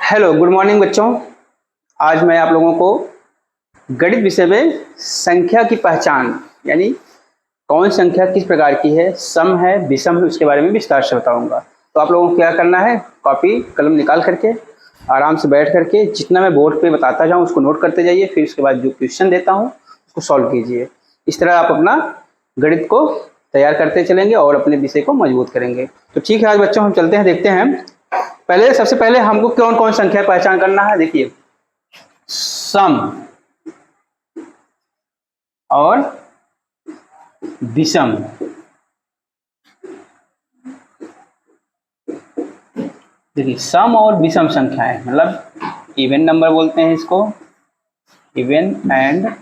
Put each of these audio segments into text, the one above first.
Hello, good morning बच्चों। आज मैं आप लोगों को गणित विषय में संख्या की पहचान यानी कौन संख्या किस प्रकार की है, सम है, विषम है, उसके बारे में विस्तार से बताऊंगा। तो आप लोगों को क्या करना है, कॉपी कलम निकाल करके आराम से बैठ करके जितना मैं बोर्ड पे बताता जाऊँ उसको नोट करते जाइए। फिर उसके बाद जो क्वेश्चन देता हूँ उसको सॉल्व कीजिए। इस तरह आप अपना गणित को तैयार करते चलेंगे और अपने विषय को मजबूत करेंगे। तो ठीक है, आज बच्चों हम चलते हैं, देखते हैं। सबसे पहले हमको कौन कौन संख्या पहचान करना है। देखिए, सम और विषम। देखिए, सम और विषम संख्याएं मतलब इवन नंबर बोलते हैं इसको, इवन एंड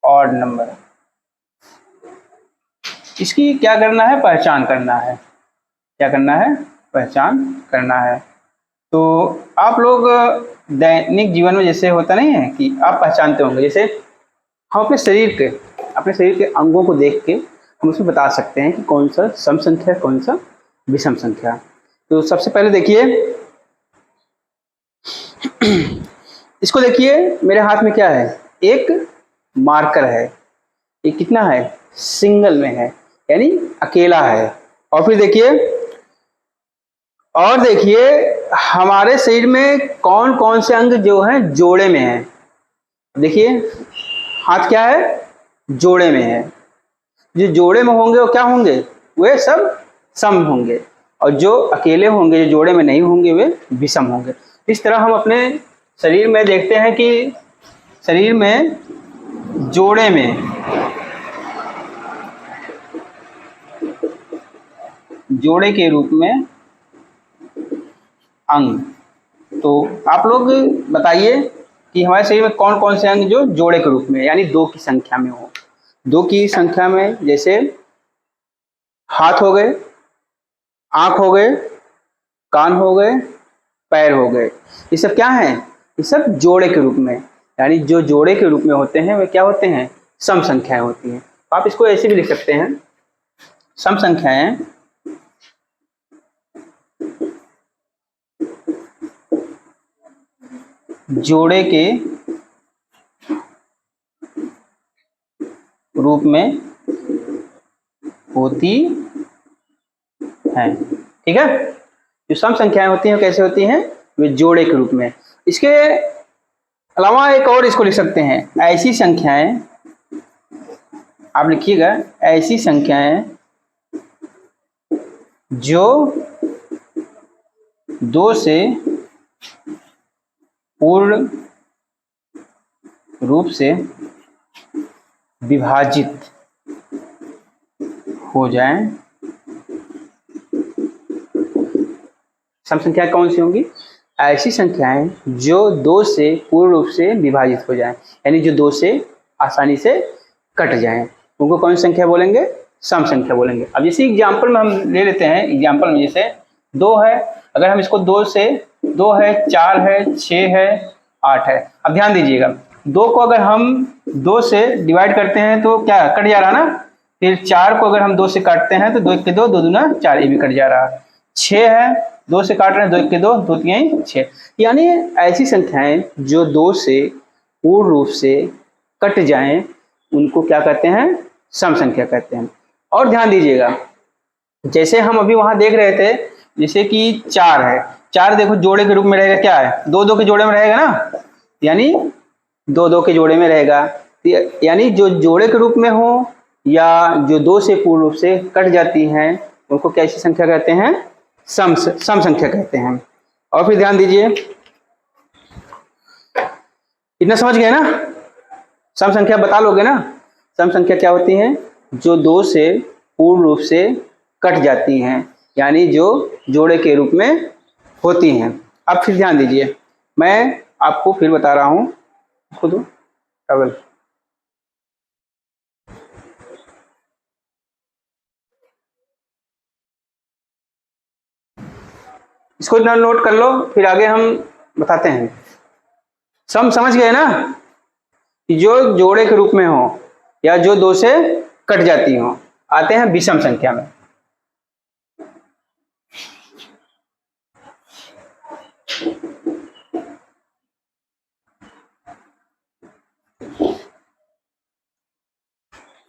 ऑड नंबर। इसकी क्या करना है, पहचान करना है। क्या करना है, पहचान करना है। तो आप लोग दैनिक जीवन में जैसे होता नहीं है कि आप पहचानते होंगे, जैसे हम अपने शरीर के अंगों को देख के हम उसमें बता सकते हैं कि कौन सा सम संख्या है, कौन सा विषम संख्या। तो सबसे पहले देखिए, इसको देखिए, मेरे हाथ में क्या है, एक मार्कर है। ये कितना है, सिंगल में है यानी अकेला है। और फिर देखिए हमारे शरीर में कौन कौन से अंग जो हैं जोड़े में हैं। देखिए, हाथ क्या है, जोड़े में है। जो जोड़े में होंगे वो क्या होंगे, वे सब सम होंगे, और जो अकेले होंगे, जो जोड़े में नहीं होंगे, वे विषम होंगे। इस तरह हम अपने शरीर में देखते हैं कि शरीर में जोड़े के रूप में अंग। तो आप लोग बताइए कि हमारे शरीर में कौन कौन से अंग जो जोड़े के रूप में यानी दो की संख्या में हो। दो की संख्या में जैसे हाथ हो गए, आंख हो गए, कान हो गए, पैर हो गए। ये सब क्या हैं, ये सब जोड़े के रूप में, यानी जो जोड़े के रूप में होते हैं वे क्या होते हैं, सम संख्याएं होती हैं। तो आप इसको ऐसे भी लिख सकते हैं, सम संख्याएं जोड़े के रूप में होती हैं। ठीक है, जो सम संख्याएं होती हैं कैसे होती हैं, वे जोड़े के रूप में। इसके अलावा एक और इसको लिख सकते हैं, ऐसी संख्याएं, आप लिखिएगा, ऐसी संख्याएं जो दो से पूर्ण रूप से विभाजित हो जाएं। सम संख्या कौन सी होंगी, ऐसी संख्याएं जो दो से पूर्ण रूप से विभाजित हो जाएं, यानी जो दो से आसानी से कट जाएं, उनको कौन सी संख्या बोलेंगे, सम संख्या बोलेंगे। अब जैसे एग्जाम्पल में हम ले लेते हैं, एग्जाम्पल में जैसे दो है, अगर हम इसको दो है, चार है, 6 है, 8 है। अब ध्यान दीजिएगा, दो को अगर हम दो से डिवाइड करते हैं तो क्या कट जा रहा ना, फिर चार को अगर हम दो से काटते हैं तो 2 1 2, 2 दूना 4, ये भी कट जा रहा। 6 है, दो से काट रहे हैं, 2 1 2, 2 3 6, यानी ऐसी संख्याएं जो दो से पूर्ण रूप से कट जाएं उनको क्या कहते हैं, सम संख्या कहते हैं। और ध्यान दीजिएगा, जैसे हम अभी वहां देख रहे थे, जैसे कि 4 है, 4 देखो जोड़े के रूप में रहेगा, क्या है, 2 2 के जोड़े में रहेगा ना, यानी 2 2 के जोड़े में रहेगा। यानी जो जोड़े के रूप में हो या जो दो से पूर्ण रूप से कट जाती हैं उनको कैसी संख्या कहते हैं, सम संख्या कहते हैं। और फिर ध्यान दीजिए, इतना समझ गए ना, सम संख्या बता लोगे ना। सम संख्या क्या होती है, जो दो से पूर्ण रूप से कट जाती हैं, यानी जो जोड़े के रूप में होती हैं। अब फिर ध्यान दीजिए, मैं आपको फिर बता रहा हूं, खुद डबल, इसको नोट कर लो, फिर आगे हम बताते हैं। सम समझ गए ना, कि जो जोड़े के रूप में हो या जो दो से कट जाती हो। आते हैं विषम संख्या में।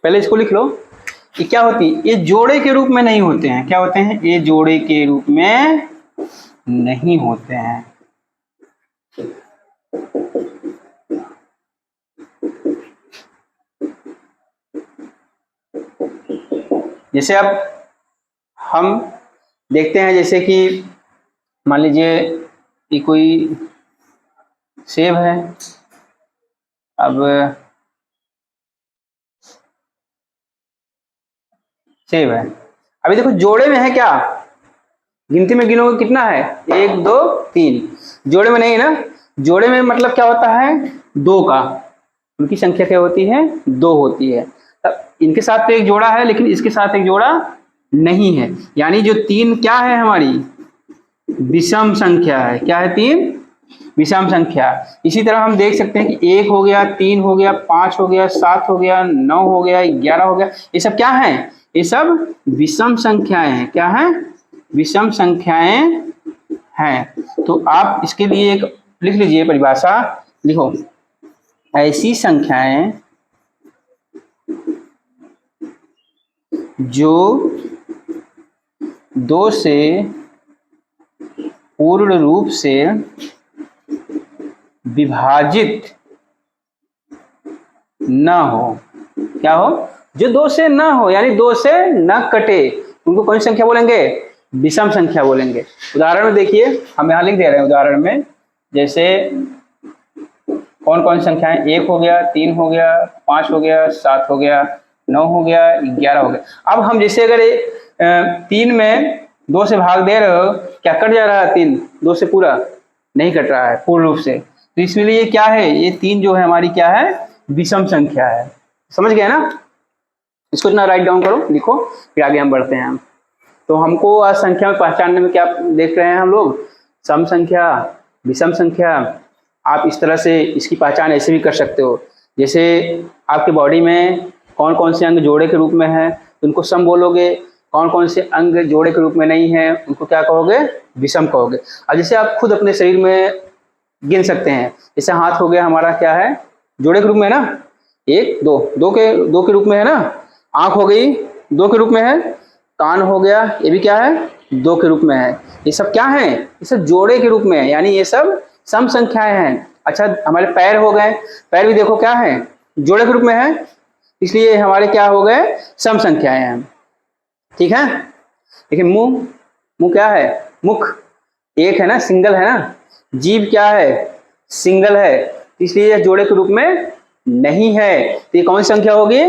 पहले इसको लिख लो। ये क्या होती है, ये जोड़े के रूप में नहीं होते हैं। क्या होते हैं, ये जोड़े के रूप में नहीं होते हैं। जैसे अब हम देखते हैं, जैसे कि मान लीजिए ये कोई सेब है। अब सेब है, अभी देखो जोड़े में है क्या, गिनती में गिनोगे कितना है, 1 2 3। जोड़े में नहीं है ना, जोड़े में मतलब क्या होता है, 2 का, उनकी संख्या क्या होती है, 2 होती है। तब इनके साथ तो एक जोड़ा है, लेकिन इसके साथ एक जोड़ा नहीं है, यानी जो 3 क्या है हमारी, विषम संख्या है। क्या है, 3 विषम संख्या। इसी तरह हम देख सकते हैं कि 1 हो गया, 3 हो गया, 5 हो गया, 7 हो गया, 9 हो गया, 11 हो गया, ये सब क्या है, ये सब विषम संख्याएं हैं। क्या है, विषम संख्याएं हैं। तो आप इसके लिए एक लिख लीजिए परिभाषा, लिखो, ऐसी संख्याएं जो 2 से पूर्ण रूप से विभाजित न हो। क्या हो, जो 2 से न हो, यानी 2 से न कटे, उनको कौन सी संख्या बोलेंगे, विषम संख्या बोलेंगे। उदाहरण में देखिए, हम यहाँ लिख दे रहे हैं उदाहरण में, जैसे कौन कौन संख्याएं, 1 हो गया, 3 हो गया, 5 हो गया, 7 हो गया, 9 हो गया, 11 हो गया। अब हम जैसे अगर 3 में 2 से भाग दे रहे हो, क्या कट जा रहा है, 3 2 से पूरा नहीं कट रहा है पूर्ण रूप से, तो इसलिए ये क्या है, ये 3 जो है हमारी क्या है, विषम संख्या है। समझ गए ना, इसको इतना राइट डाउन करो, लिखो, फिर आगे हम बढ़ते हैं। तो हमको आज संख्या में पहचानने में क्या देख रहे हैं हम लोग, सम संख्या, विषम संख्या। आप इस तरह से इसकी पहचान ऐसे भी कर सकते हो, जैसे आपके बॉडी में कौन कौन से अंग जोड़े के रूप में है, उनको सम बोलोगे, कौन कौन से अंग जोड़े के रूप में नहीं है, उनको क्या कहोगे, विषम कहोगे। और जैसे आप खुद अपने शरीर में गिन सकते हैं, जैसे हाथ हो गया हमारा, क्या है, जोड़े के रूप में है ना, 1 2 2 के रूप में है ना, आंख हो गई 2 के रूप में है, कान हो गया, ये भी क्या है, 2 के रूप में है। ये सब क्या है, ये सब जोड़े के रूप में है, यानी ये सब सम संख्याएं हैं। अच्छा, हमारे पैर हो गए, पैर भी देखो क्या है, जोड़े के रूप में है, इसलिए हमारे क्या हो गए, सम संख्याएं हैं। ठीक है, देखिए मुंह, मुंह क्या है, मुख एक है ना, सिंगल है ना। जीभ क्या है, सिंगल है, इसलिए यह जोड़े के रूप में नहीं है। तो ये कौन सी संख्या होगी,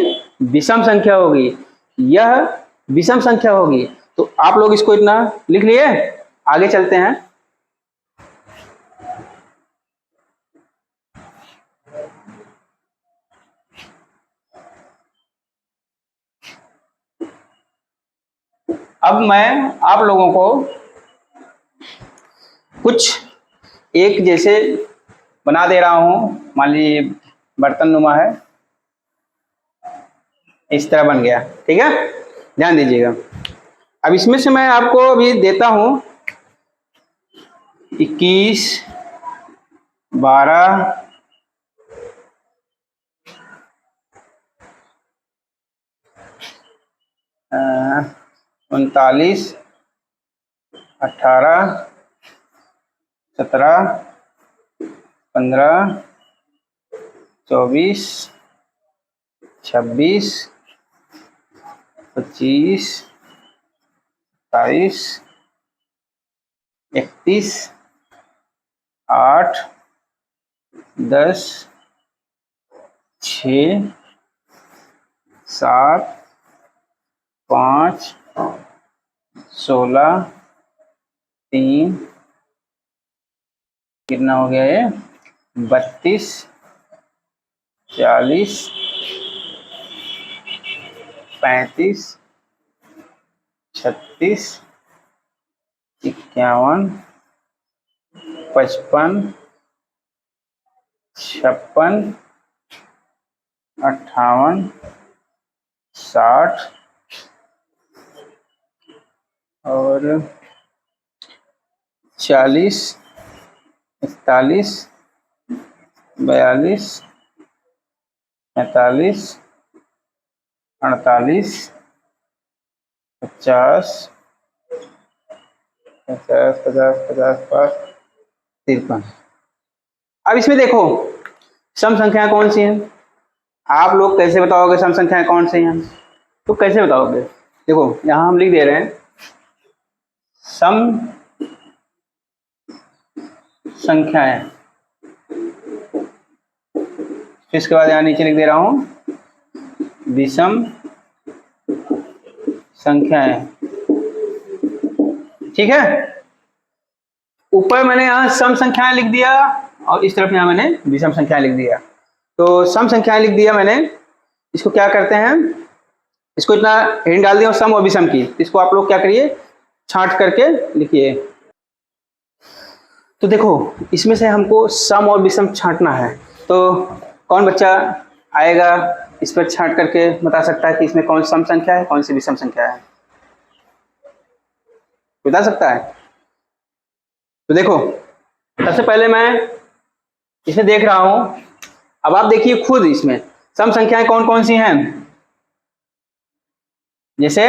विषम संख्या होगी, यह विषम संख्या होगी। तो आप लोग इसको इतना लिख लिए, आगे चलते हैं। अब मैं आप लोगों को कुछ एक जैसे बना दे रहा हूं, मान लीजिए बर्तन नुमा है, इस तरह बन गया। ठीक है, ध्यान दीजिएगा। अब इसमें से मैं आपको अभी देता हूं 21 12 39 18 17 15 24 26 25 27 31 8 10 6 7 5 16 3 कितना हो गया ये, 32 40 35 36 51 55 56 58 60 और 40 41, 42, 45, 48, 50, 50, 50, 50, 53। अब इसमें देखो सम संख्याएं कौन सी हैं। आप लोग कैसे बताओगे सम संख्याएं कौन सी हैं? तो कैसे बताओगे? देखो यहां हम लिख दे रहे हैं सम संख्याएं, इसके बाद यहां नीचे लिख दे रहा हूं विषम संख्याएं। ठीक है, ऊपर मैंने यहां सम संख्याएं लिख दिया और इस तरफ यहां मैंने विषम संख्याएं लिख दिया। तो सम संख्याएं लिख दिया मैंने, इसको क्या करते हैं, इसको इतना हेडिंग डाल दिया सम और विषम की, इसको आप लोग क्या करिए छांट करके लिखिए। तो देखो इसमें से हमको सम और विषम छांटना है, तो कौन बच्चा आएगा इस पर छांट करके बता सकता है कि इसमें कौन सम संख्या है कौन सी विषम संख्या है? बता सकता है? तो देखो सबसे पहले मैं इसमें देख रहा हूं, अब आप देखिए खुद इसमें सम संख्याएं कौन कौन सी हैं। जैसे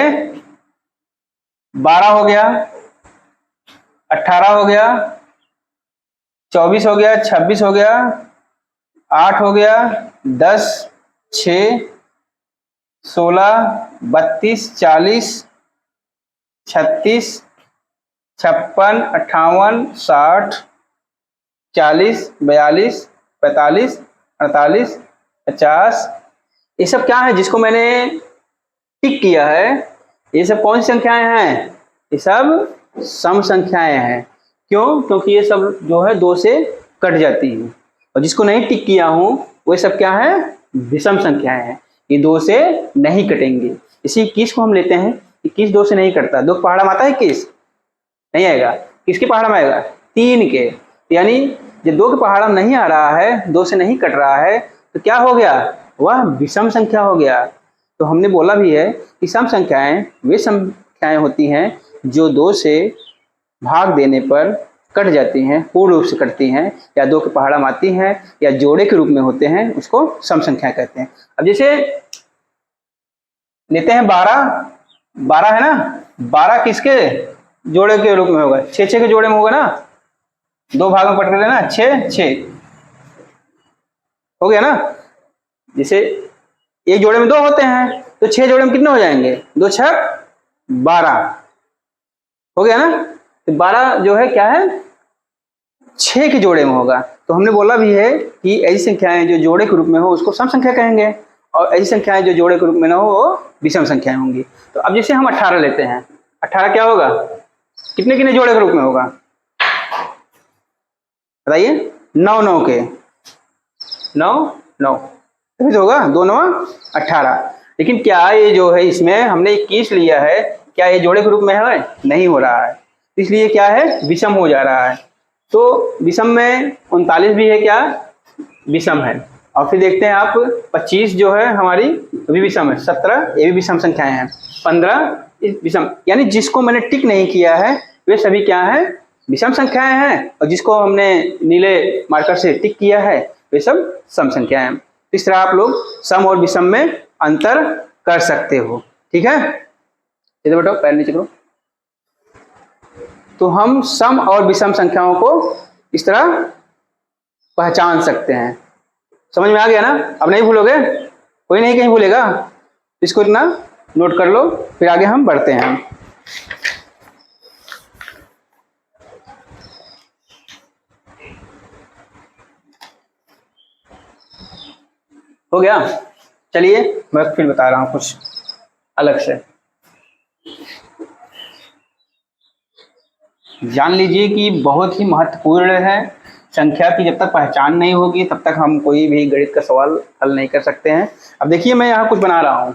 12 हो गया, 18 हो गया, 24 हो गया, 26 हो गया, 8 हो गया, 10, 6, 16, 32, 40, 36, 56, 58, 60, 40, 42, 45, 48, 50, ये सब क्या है जिसको मैंने टिक किया है, ये सब कौन सी संख्याएं हैं? ये सब सम संख्याएं हैं। क्यों? क्योंकि ये सब जो है 2 से कट जाती है, और जिसको नहीं टिक किया हूं वो सब क्या है? विषम संख्याएं हैं, ये 2 से नहीं कटेंगे। इसी 21 को हम लेते हैं, 21 2 से नहीं कटता। 2 के पहाड़ा में आता है 21? नहीं आएगा। किसके पहाड़ा में आएगा? 3 के। यानी जब 2 के पहाड़ा में नहीं आ रहा है, 2 से नहीं कट रहा है, तो क्या हो गया? वह विषम संख्या हो गया। तो हमने बोला भी है कि सम संख्याएं वे संख्याएं होती हैं जो 2 से भाग देने पर कट जाती हैं, पूर्ण रूप से कटती हैं, या 2 के पहाड़ा में आती हैं, या जोड़े के रूप में होते हैं, उसको सम संख्या कहते हैं। अब जैसे लेते हैं 12 है ना, 12 किसके जोड़े के रूप में होगा? 6 के जोड़े में होगा ना, 2 भागों में पट कर लेना, 6 हो गया ना। जैसे एक जोड़े में 2 होते हैं, तो 6 जोड़े में कितने हो जाएंगे? 2 6 12 हो गया ना। तो 12 जो है क्या है? 6 के जोड़े में होगा। तो हमने बोला भी है कि ऐसी संख्याएं जो जोड़े के रूप में हो उसको सम संख्या कहेंगे, और ऐसी संख्याएं जो जोड़े के रूप में ना हो वो विषम संख्याएं होंगी। तो अब जैसे हम 18 लेते हैं, 18 क्या होगा? कितने कितने जोड़े के रूप में होगा बताइए? 9 9 के, 9 9 तभी तो होगा, 2 9 18। लेकिन क्या ये जो है इसमें हमने 21 लिया है, क्या ये जोड़े के रूप में है? नहीं हो रहा है, इसलिए क्या है? विषम हो जा रहा है। तो विषम में 39 भी है, क्या विषम है। और फिर देखते हैं आप 25 जो है हमारी भी विषम है, 17 ये भी विषम संख्याएं हैं, 15 विषम। यानी जिसको मैंने टिक नहीं किया है वे सभी क्या है? विषम संख्याएं हैं, और जिसको हमने नीले मार्कर से टिक किया है वे सब सम संख्याएं हैं। इस तरह आप लोग सम और विषम में अंतर कर सकते हो। ठीक है, इधर बैठो, पैर नीचे करो। तो हम सम और विषम संख्याओं को इस तरह पहचान सकते हैं। समझ में आ गया ना? अब नहीं भूलोगे, कोई नहीं कहीं भूलेगा, इसको इतना नोट कर लो, फिर आगे हम बढ़ते हैं। हो गया? चलिए मैं फिर बता रहा हूं कुछ अलग से। जान लीजिए कि बहुत ही महत्वपूर्ण है, संख्या की जब तक पहचान नहीं होगी तब तक हम कोई भी गणित का सवाल हल नहीं कर सकते हैं। अब देखिए मैं यहाँ कुछ बना रहा हूं,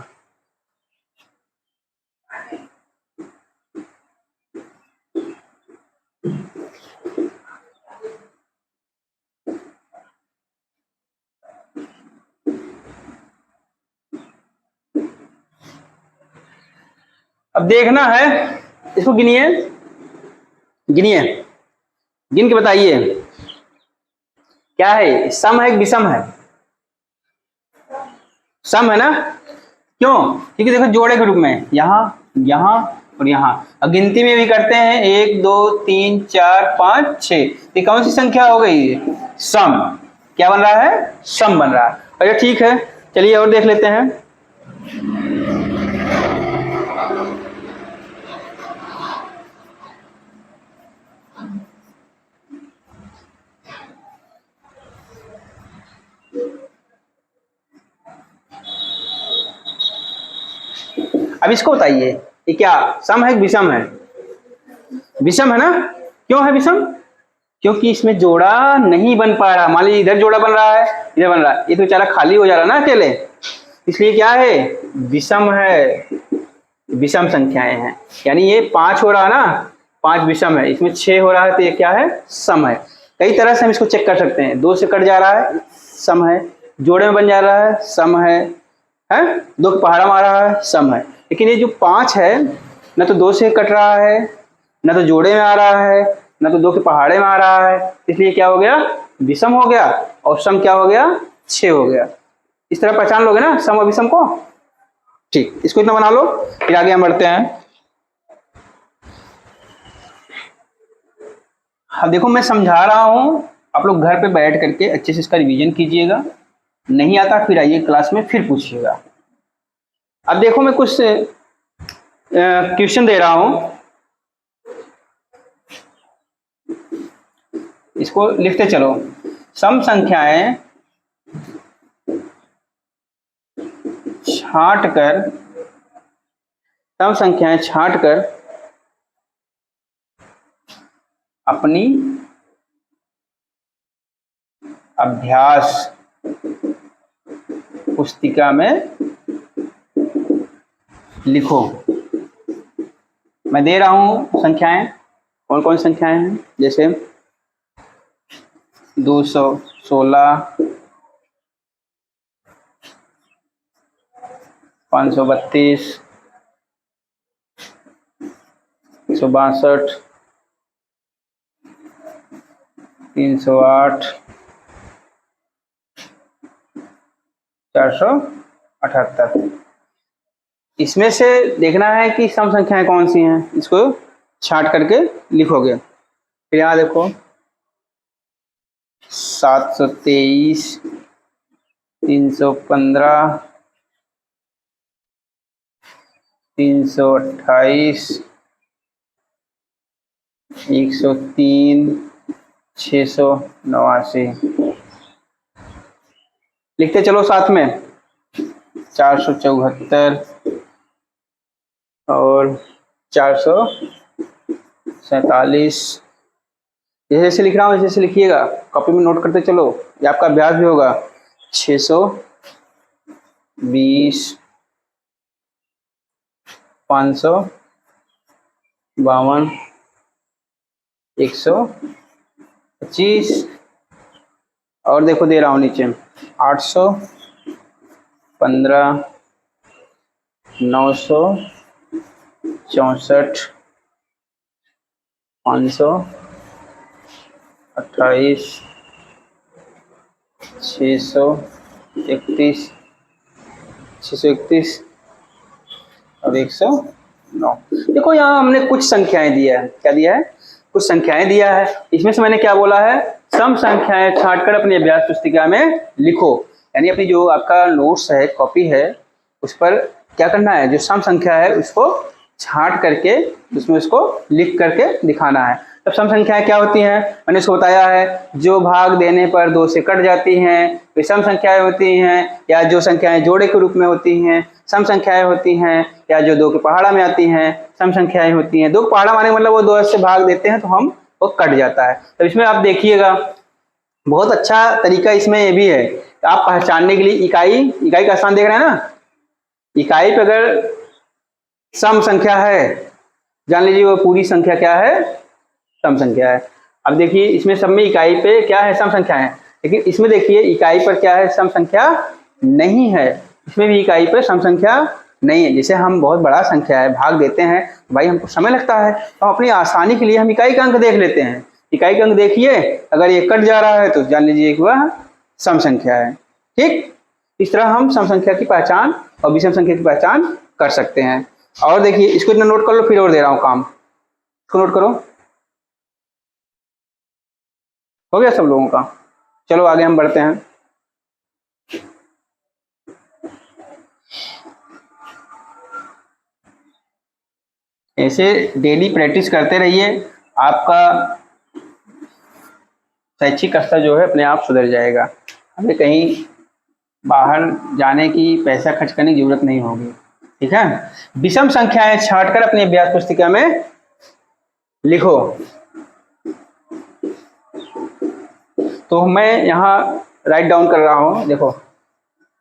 अब देखना है, इसको गिनिए, गिनिए, गिन के बताइए क्या है, सम है कि विषम है? सम है ना, क्यों? क्योंकि देखो जोड़े के रूप में यहाँ, यहाँ और यहाँ, अब गिनती में भी करते हैं 1 2 3 4 5 6, ये कौन सी संख्या हो गई? सम। क्या बन रहा है? सम बन रहा है। अच्छा ठीक है, चलिए और देख लेते हैं। अब इसको बताइए, ये क्या सम है कि विषम है? विषम है ना, क्यों है विषम? क्योंकि इसमें जोड़ा नहीं बन पा रहा। मान लीजिए इधर जोड़ा बन रहा है, इधर बन रहा है, ये तो बेचारा खाली हो जा रहा ना अकेले, इसलिए क्या है? विषम है, विषम संख्याएं हैं। यानी ये 5 हो रहा ना, 5 विषम है, इसमें 6 हो रहा है, तो ये क्या है? सम है। कई तरह से हम इसको चेक कर सकते हैं। 2 से कट जा रहा है, सम है। जोड़े में बन जा रहा है, सम है। 2 के पहाड़ा मार रहा है, सम है। लेकिन ये जो 5 है, न तो 2 से कट रहा है, न तो जोड़े में आ रहा है, न तो 2 के पहाड़े में आ रहा है, इसलिए क्या हो गया? विषम हो गया। और सम क्या हो गया? 6 हो गया। इस तरह पहचान लोगे ना सम और विषम को। ठीक, इसको इतना बना लो, फिर आगे हम बढ़ते हैं। अब देखो मैं समझा रहा हूं, आप लोग घर पे बैठ करके अच्छे से इसका रिवीजन कीजिएगा। नहीं आता फिर आइए क्लास में फिर पूछिएगा। अब देखो मैं कुछ क्वेश्चन दे रहा हूं, इसको लिखते चलो। सम संख्याएं छांटकर, सम संख्याएं छांटकर अपनी अभ्यास पुस्तिका में लिखो। मैं दे रहा हूं संख्याएं, कौन कौन संख्याएं हैं, जैसे 216, 532, 162, 308, 478। इसमें से देखना है कि सम संख्याएं कौन सी हैं, इसको छांट करके लिखोगे। फिर यहाँ देखो 723, 315, 328, 103, 689। लिखते चलो साथ में। 474 और 447। जैसे जैसे लिख रहा हूँ जैसे लिखिएगा, कॉपी में नोट करते चलो, ये आपका अभ्यास भी होगा। 620, 552, 125, और देखो दे रहा हूँ नीचे 815, 964, 528, 631, 631 और 109। देखो यहाँ हमने कुछ संख्याएं दिया है। क्या दिया है? कुछ संख्याएं दिया है। इसमें से मैंने क्या बोला है? सम संख्याएं छांटकर अपनी अभ्यास पुस्तिका में लिखो। यानी अपनी जो आपका नोट्स है, कॉपी है, उस पर क्या करना है? जो सम संख्या है उसको छांट करके उसमें उसको लिख करके दिखाना है। तब सम संख्याएं क्या होती हैं? मैंने इसको बताया है, जो भाग देने पर 2 से कट जाती हैं वे सम संख्याएं होती हैं, या जो संख्याएं जोड़े के रूप में होती हैं सम संख्याएं होती हैं, या जो 2 के पहाड़ा में आती हैं सम संख्याएं होती हैं। 2 के पहाड़ा माने मतलब वो 2 से भाग देते हैं तो हम वो कट जाता है। तब इसमें आप देखिएगा बहुत अच्छा तरीका इसमें ये भी है, आप पहचानने के लिए इकाई का स्थान देख रहे हैं ना, इकाई पे अगर सम संख्या है, जान लीजिए वो पूरी संख्या क्या है? सम संख्या है। अब देखिए इसमें सब में इकाई पे क्या है? सम संख्या है। लेकिन इसमें देखिए इकाई पर क्या है? सम संख्या नहीं है। इसमें भी इकाई पर सम संख्या नहीं है। जैसे हम बहुत बड़ा संख्या है भाग देते हैं, भाई हमको समय लगता है, तो अपनी आसानी के लिए हम इकाई का अंक देख लेते हैं। इकाई का अंक देखिए, अगर ये कट जा रहा है तो जान लीजिए कि वह सम संख्या है। ठीक, इस तरह हम सम संख्या की पहचान और विषम संख्या की पहचान कर सकते हैं। और देखिए इसको इतना नोट कर लो, फिर और दे रहा हूं काम, इसको नोट करो। हो गया सब लोगों का? चलो आगे हम बढ़ते हैं। ऐसे डेली प्रैक्टिस करते रहिए, आपका शैक्षिक स्तर जो है अपने आप सुधर जाएगा। हमें कहीं बाहर जाने की, पैसा खर्च करने की जरूरत नहीं होगी। ठीक है, विषम संख्याएं छांटकर अपनी अभ्यास पुस्तिका में लिखो। तो मैं यहाँ राइट डाउन कर रहा हूँ, देखो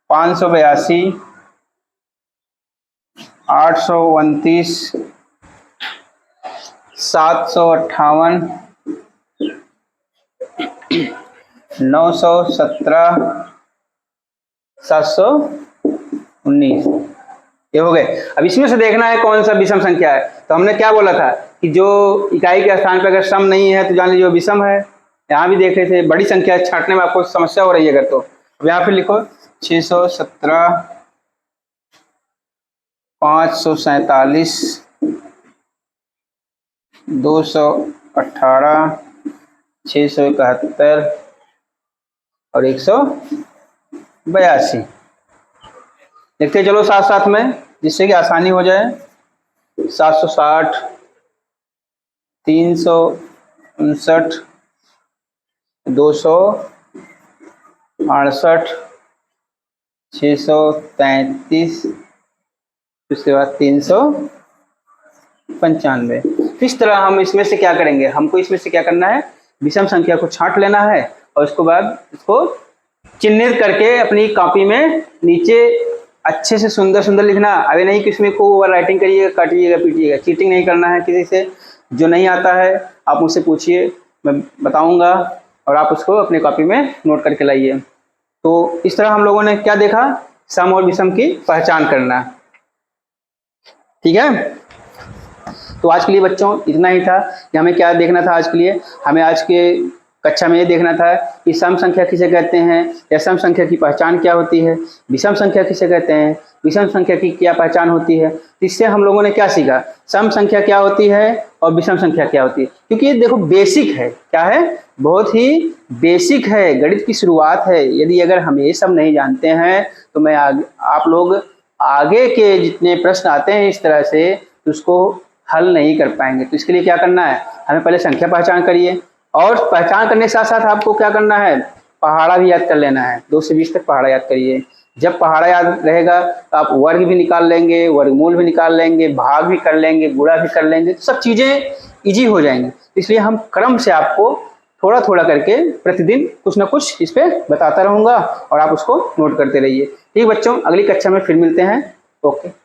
582, 829, 758, 917, 719, ये हो गए। अब इसमें से देखना है कौन सा विषम संख्या है। तो हमने क्या बोला था कि जो इकाई के स्थान पर अगर सम नहीं है तो जान लीजिए विषम है। यहाँ भी देख रहे थे, बड़ी संख्या छांटने में आपको समस्या हो रही है अगर, तो अब यहाँ पे लिखो 617, 547, 218, 671 और 182। देखते चलो साथ साथ में, जिससे कि आसानी हो जाए। 760, 359, 268, 633, उसके बाद 395। इस तरह हम इसमें से क्या करेंगे, हमको इसमें से क्या करना है, विषम संख्या को छांट लेना है और उसके बाद इसको चिन्हित करके अपनी कॉपी में नीचे अच्छे से सुंदर सुंदर लिखना। अभी नहीं कि इसमें को ओवर राइटिंग करिएगा, काटिएगा, पीटिएगा। चीटिंग नहीं करना है किसी से। जो नहीं आता है आप मुझसे पूछिए, मैं बताऊंगा और आप उसको अपनी कॉपी में नोट करके लाइए। तो इस तरह हम लोगों ने क्या देखा, सम और विषम की पहचान करना। ठीक है, तो आज के लिए बच्चों इतना ही था कि हमें क्या देखना था आज के लिए। हमें आज के कक्षा में ये देखना था कि सम संख्या किसे कहते हैं, या सम संख्या की पहचान क्या होती है, विषम संख्या किसे कहते हैं, विषम संख्या की क्या पहचान होती है। इससे हम लोगों ने क्या सीखा, सम संख्या क्या होती है और विषम संख्या क्या होती है। क्योंकि ये देखो बेसिक है, क्या है, बहुत ही बेसिक है, गणित की शुरुआत है। यदि अगर हम ये सब नहीं जानते हैं तो मैं आप लोग आगे के जितने प्रश्न आते हैं इस तरह से उसको हल नहीं कर पाएंगे। तो इसके लिए क्या करना है, हमें पहले संख्या पहचान करिए, और पहचान करने के साथ साथ आपको क्या करना है, पहाड़ा भी याद कर लेना है। 2 से 20 तक पहाड़ा याद करिए। जब पहाड़ा याद रहेगा तो आप वर्ग भी निकाल लेंगे, वर्गमूल भी निकाल लेंगे, भाग भी कर लेंगे, गुणा भी कर लेंगे, तो सब चीज़ें इजी हो जाएंगी। इसलिए हम क्रम से आपको थोड़ा थोड़ा करके प्रतिदिन कुछ ना कुछ इस पर बताता रहूँगा और आप उसको नोट करते रहिए। ठीक बच्चों, अगली कक्षा में फिर मिलते हैं। ओके।